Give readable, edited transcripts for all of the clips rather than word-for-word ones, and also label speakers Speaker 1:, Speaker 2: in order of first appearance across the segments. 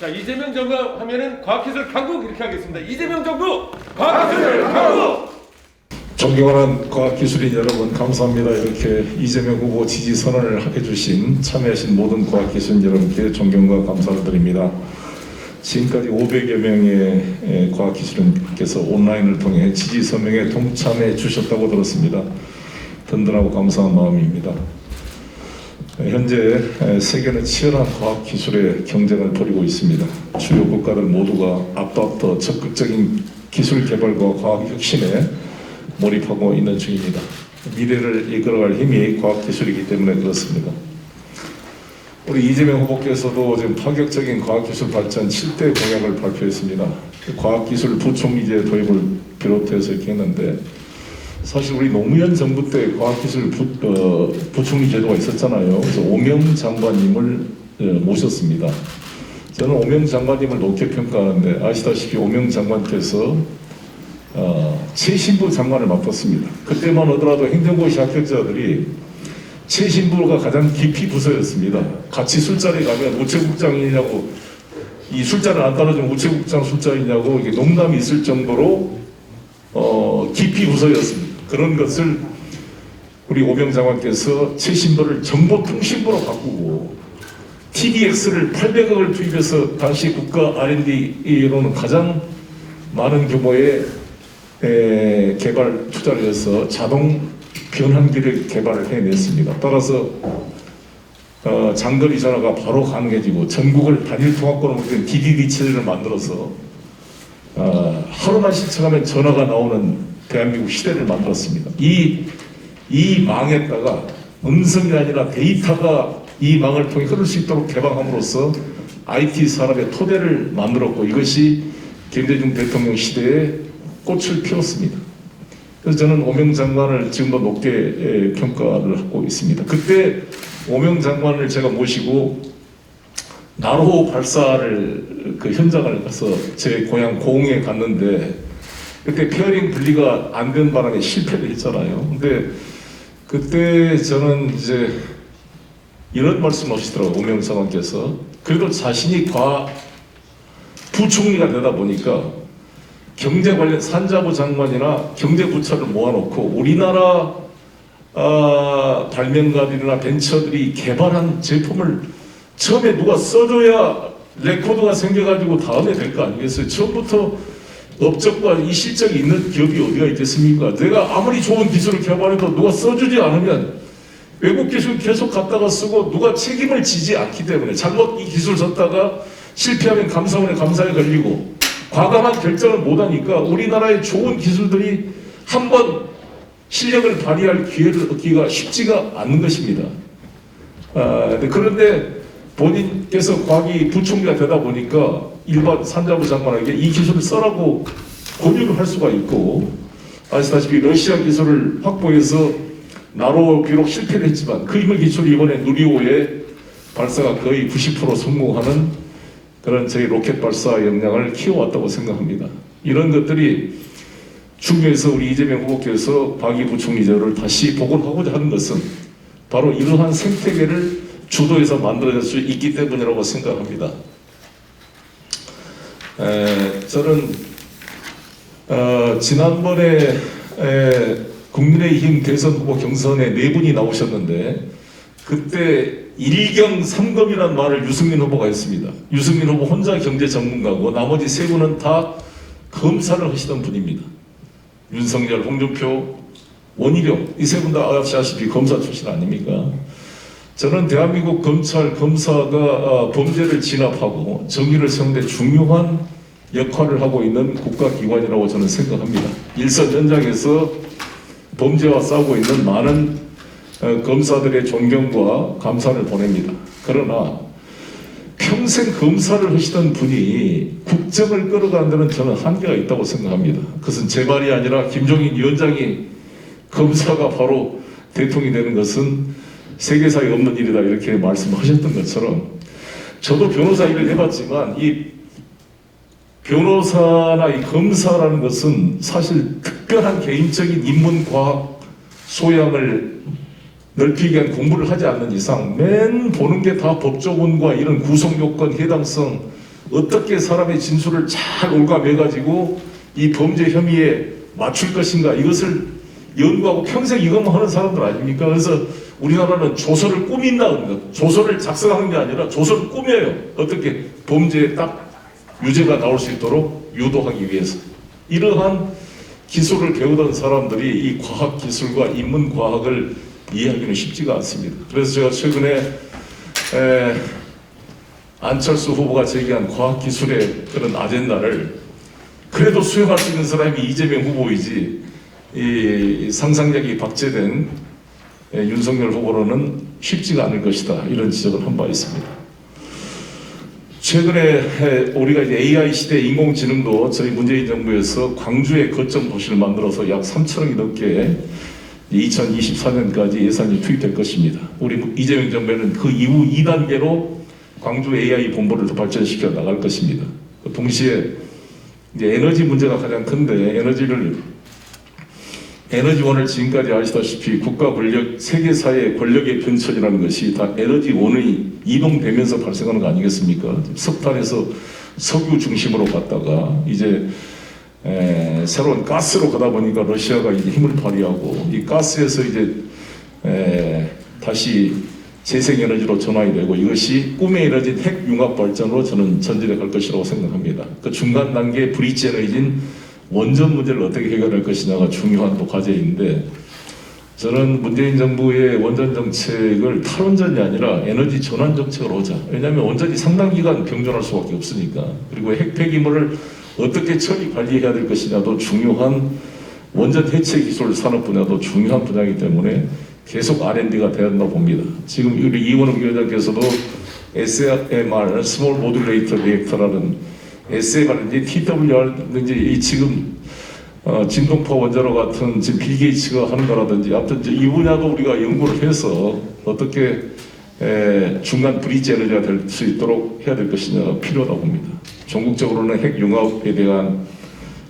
Speaker 1: 자, 이재명 정부 하면은 과학기술 강국 이렇게 하겠습니다. 이재명 정부 과학기술 강국.
Speaker 2: 존경하는 과학기술인 여러분 감사합니다. 이렇게 이재명 후보 지지 선언을 해주신 참여하신 모든 과학기술인 여러분께 존경과 감사를 드립니다. 지금까지 500여 명의 과학기술인께서 온라인을 통해 지지 서명에 동참해 주셨다고 들었습니다. 든든하고 감사한 마음입니다. 현재 세계는 치열한 과학기술의 경쟁을 벌이고 있습니다. 주요 국가들 모두가 앞서부터 적극적인 기술 개발과 과학 혁신에 몰입하고 있는 중입니다. 미래를 이끌어갈 힘이 과학기술이기 때문에 그렇습니다. 우리 이재명 후보께서도 지금 파격적인 과학기술 발전 7대 공약을 발표했습니다. 과학기술 부총리제 도입을 비롯해서 이렇게 했는데 사실 우리 노무현 정부 때 과학기술 부총리 제도가 있었잖아요. 그래서 오명 장관님을 모셨습니다. 저는 오명 장관님을 높게 평가하는데 아시다시피 오명 장관께서 최신부 장관을 맡았습니다. 그때만 하더라도 행정고시 합격자들이 최신부가 가장 깊이 부서였습니다. 같이 술자리에 가면 우체국장이냐고, 이 술자를 안 따라주면 우체국장 술자이냐고 이게 농담이 있을 정도로 깊이 부서였습니다. 그런 것을 우리 오명 장관께서 최신부를 정보통신부로 바꾸고 TDX를 800억을 투입해서 당시 국가 R&D로는 가장 많은 규모의 개발 투자를 해서 자동 변환기를 개발을 해냈습니다. 따라서 장거리 전화가 바로 가능해지고 전국을 단일 통합권으로 된 DDD 체제를 만들어서 하루만 신청하면 전화가 나오는 대한민국 시대를 만들었습니다. 이 망에다가 음성이 아니라 데이터가 이 망을 통해 흐를 수 있도록 개방함으로써 IT 산업의 토대를 만들었고 이것이 김대중 대통령 시대에 꽃을 피웠습니다. 그래서 저는 오명 장관을 지금도 높게 평가를 하고 있습니다. 그때 오명 장관을 제가 모시고 나로 발사를 그 현장을 가서 제 고향 고흥에 갔는데 그때 페어링 분리가 안 된 바람에 실패를 했잖아요. 근데 그때 저는 이제 이런 말씀 하시더라고요. 오명 장관께서 그래도 자신이 부총리가 되다 보니까 경제 관련 산자부 장관이나 경제부처를 모아놓고 우리나라 발명가들이나 벤처들이 개발한 제품을 처음에 누가 써줘야 레코드가 생겨가지고 다음에 될 거 아니겠어요? 처음부터 업적과 이 실적이 있는 기업이 어디가 있겠습니까? 내가 아무리 좋은 기술을 개발해도 누가 써주지 않으면 외국 기술 계속 갖다가 쓰고 누가 책임을 지지 않기 때문에 잘못 이 기술 썼다가 실패하면 감사원의 감사에 걸리고 과감한 결정을 못하니까 우리나라의 좋은 기술들이 한번 실력을 발휘할 기회를 얻기가 쉽지가 않는 것입니다. 그런데 본인께서 과기 부총리가 되다 보니까 일반 산자부 장관에게 이 기술을 써라고 권유를 할 수가 있고 아시다시피 러시아 기술을 확보해서 나로 비록 실패를 했지만 그 힘을 기술이 이번에 누리호의 발사가 거의 90% 성공하는 그런 저희 로켓 발사 역량을 키워왔다고 생각합니다. 이런 것들이 중요해서 우리 이재명 후보께서 과기 부총리제를 다시 복원하고자 하는 것은 바로 이러한 생태계를 주도해서 만들어낼 수 있기 때문이라고 생각합니다. 저는 지난번에 국민의힘 대선 후보 경선에 4분이 나오셨는데 그때 일경 3검이라는 말을 유승민 후보가 했습니다. 유승민 후보 혼자 경제 전문가고 나머지 3분은 다 검사를 하시던 분입니다. 윤석열, 홍준표, 원희룡 이 3분 다 아시다시피 검사 출신 아닙니까? 저는 대한민국 검찰, 검사가 범죄를 진압하고 정의를 세우는 데 중요한 역할을 하고 있는 국가기관이라고 저는 생각합니다. 일선 현장에서 범죄와 싸우고 있는 많은 검사들의 존경과 감사를 보냅니다. 그러나 평생 검사를 하시던 분이 국정을 끌어가는 데는 저는 한계가 있다고 생각합니다. 그것은 제 말이 아니라 김종인 위원장이 검사가 바로 대통령이 되는 것은 세계사에 없는 일이다 이렇게 말씀하셨던 것처럼 저도 변호사 일을 해봤지만 이 변호사나 이 검사라는 것은 사실 특별한 개인적인 인문과학 소양을 넓히기 위한 공부를 하지 않는 이상 맨 보는 게 다 법조문과 이런 구성요건, 해당성, 어떻게 사람의 진술을 잘 옭아매가지고 이 범죄 혐의에 맞출 것인가, 이것을 연구하고 평생 이것만 하는 사람들 아닙니까? 그래서 우리나라는 조서를 꾸민다 합니다. 조서를 작성하는 게 아니라 조서를 꾸며요. 어떻게 범죄에 딱 유죄가 나올 수 있도록 유도하기 위해서. 이러한 기술을 배우던 사람들이 이 과학기술과 인문과학을 이해하기는 쉽지가 않습니다. 그래서 제가 최근에 안철수 후보가 제기한 과학기술의 그런 아젠다를 그래도 수용할 수 있는 사람이 이재명 후보이지, 이 상상력이 박제된 윤석열 후보로는 쉽지가 않을 것이다, 이런 지적을 한 바 있습니다. 최근에 우리가 이제 AI 시대 인공지능도 저희 문재인 정부에서 광주에 거점 도시를 만들어서 약 3천억이 넘게 2024년까지 예산이 투입될 것입니다. 우리 이재명 정부는 그 이후 2단계로 광주 AI 본부를 더 발전시켜 나갈 것입니다. 동시에 이제 에너지 문제가 가장 큰데, 에너지원을 지금까지 아시다시피 국가 권력, 세계사의 권력의 변천이라는 것이 다 에너지원이 이동되면서 발생하는 거 아니겠습니까? 석탄에서 석유 중심으로 갔다가 이제 새로운 가스로 가다 보니까 러시아가 이제 힘을 발휘하고, 이 가스에서 이제 다시 재생에너지로 전환이 되고, 이것이 꿈의 에너지인 핵융합 발전으로 저는 전진해 갈 것이라고 생각합니다. 그 중간 단계 브릿지 에너지인 원전 문제를 어떻게 해결할 것이냐가 중요한 또 과제인데, 저는 문재인 정부의 원전 정책을 탈원전이 아니라 에너지 전환 정책으로 하자. 왜냐하면 원전이 상당 기간 병존할 수밖에 없으니까. 그리고 핵 폐기물을 어떻게 처리 관리해야 될 것이냐도 중요한, 원전 해체 기술 산업 분야도 중요한 분야이기 때문에 계속 R&D가 돼야 한다고 봅니다. 지금 우리 이원웅 위원장께서도 SMR, 스몰 모듈레이터 리액터라는 SMR인지 TWR인지 이 지금 진동파 원자로 같은 지금 빌 게이츠가 하는 거라든지, 아무튼 이 분야도 우리가 연구를 해서 어떻게 중간 브릿지 에너지가 될 수 있도록 해야 될 것이냐가 필요하다고 봅니다. 전국적으로는 핵융합에 대한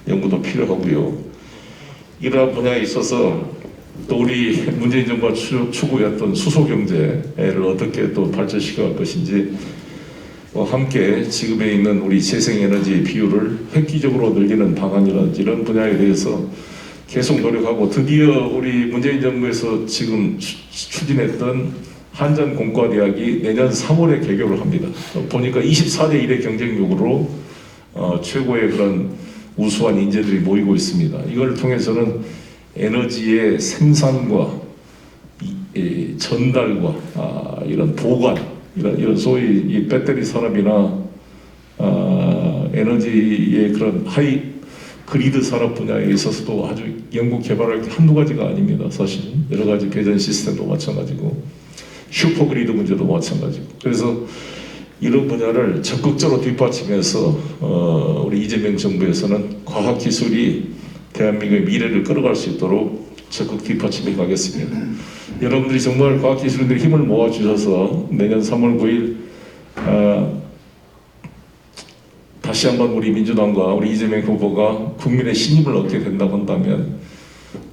Speaker 2: 연구도 필요하고요. 이러한 분야에 있어서 또 우리 문재인 정부가 추구했던 수소경제를 어떻게 또 발전시켜 갈 것인지, 함께 지급에 있는 우리 재생에너지 비율을 획기적으로 늘리는 방안이라든지 이런 분야에 대해서 계속 노력하고, 드디어 우리 문재인 정부에서 지금 추진했던 한전공과대학이 내년 3월에 개교를 합니다. 보니까 24대 1의 경쟁력으로 최고의 그런 우수한 인재들이 모이고 있습니다. 이걸 통해서는 에너지의 생산과 전달과 이런 보관, 이런 소위 이 배터리 산업이나 에너지의 그런 하이 그리드 산업 분야에 있어서도 아주 연구 개발할 게 한두 가지가 아닙니다. 사실 여러 가지 배전 시스템도 마찬가지고 슈퍼 그리드 문제도 마찬가지고. 그래서 이런 분야를 적극적으로 뒷받침해서 우리 이재명 정부에서는 과학 기술이 대한민국의 미래를 끌어갈 수 있도록 적극 뒷받침해 가겠습니다. 여러분들이 정말 과학기술인들이 힘을 모아주셔서 내년 3월 9일 다시 한번 우리 민주당과 우리 이재명 후보가 국민의 신임을 얻게 된다고 한다면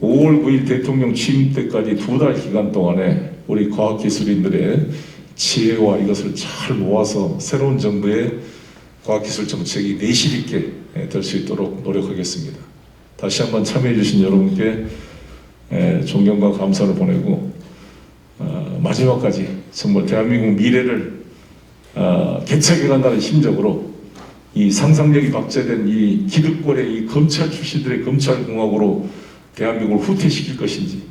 Speaker 2: 5월 9일 대통령 취임 때까지 2달 기간 동안에 우리 과학기술인들의 지혜와 이것을 잘 모아서 새로운 정부의 과학기술 정책이 내실 있게 될 수 있도록 노력하겠습니다. 다시 한번 참여해 주신 여러분께 존경과 감사를 보내고, 마지막까지 정말 대한민국 미래를 개척해 간다는 심정으로 이 상상력이 박제된 이 기득권의 이 검찰 출신들의 검찰공화국으로 대한민국을 후퇴시킬 것인지,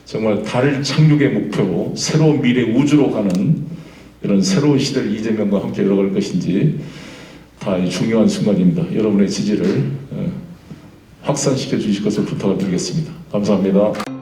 Speaker 2: 정말 달 착륙의 목표로 새로운 미래 우주로 가는 이런 새로운 시대를 이재명과 함께 열어갈 것인지 다 중요한 순간입니다. 여러분의 지지를 확산시켜 주실 것을 부탁을 드리겠습니다. 감사합니다.